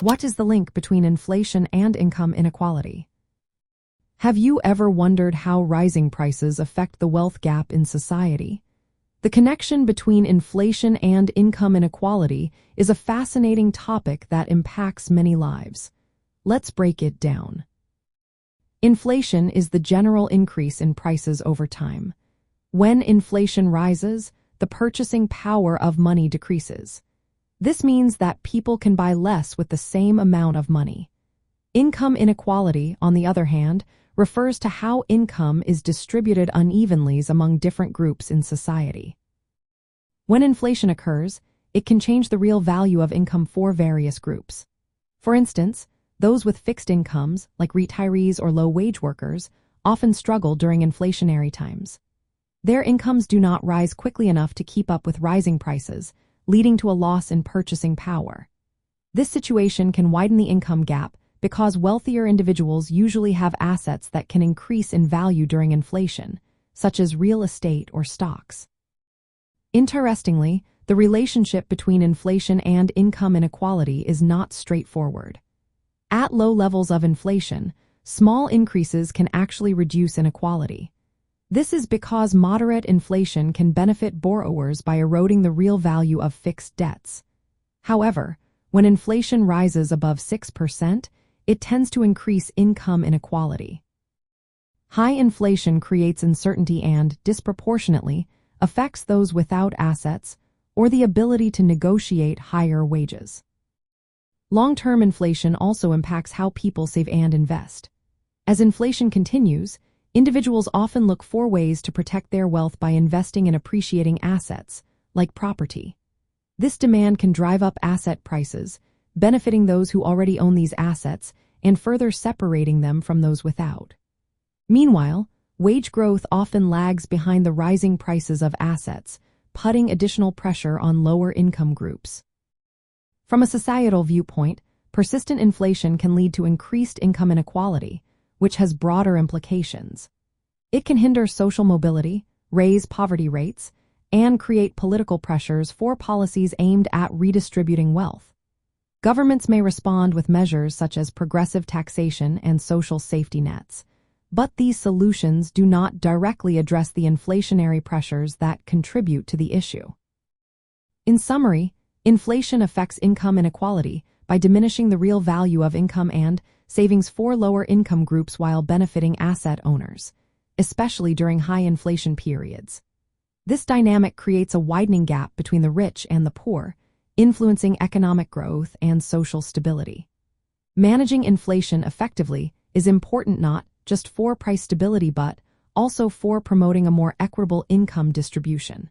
What is the link between inflation and income inequality? Have you ever wondered how rising prices affect the wealth gap in society? The connection between inflation and income inequality is a fascinating topic that impacts many lives. Let's break it down. Inflation is the general increase in prices over time. When inflation rises, the purchasing power of money decreases. This means that people can buy less with the same amount of money. Income inequality, on the other hand, refers to how income is distributed unevenly among different groups in society. When inflation occurs, it can change the real value of income for various groups. For instance, those with fixed incomes, like retirees or low-wage workers, often struggle during inflationary times. Their incomes do not rise quickly enough to keep up with rising prices, leading to a loss in purchasing power. This situation can widen the income gap because wealthier individuals usually have assets that can increase in value during inflation, such as real estate or stocks. Interestingly, the relationship between inflation and income inequality is not straightforward. At low levels of inflation, small increases can actually reduce inequality. This is because moderate inflation can benefit borrowers by eroding the real value of fixed debts. However, when inflation rises above 6%, it tends to increase income inequality. High inflation creates uncertainty and, disproportionately, affects those without assets or the ability to negotiate higher wages. Long-term inflation also impacts how people save and invest. As inflation continues, individuals often look for ways to protect their wealth by investing in appreciating assets, like property. This demand can drive up asset prices, benefiting those who already own these assets and further separating them from those without. Meanwhile, wage growth often lags behind the rising prices of assets, putting additional pressure on lower income groups. From a societal viewpoint, persistent inflation can lead to increased income inequality, which has broader implications. It can hinder social mobility, raise poverty rates, and create political pressures for policies aimed at redistributing wealth. Governments may respond with measures such as progressive taxation and social safety nets, but these solutions do not directly address the inflationary pressures that contribute to the issue. In summary, inflation affects income inequality by diminishing the real value of income and savings for lower income groups while benefiting asset owners, especially during high inflation periods. This dynamic creates a widening gap between the rich and the poor, influencing economic growth and social stability. Managing inflation effectively is important not just for price stability but also for promoting a more equitable income distribution.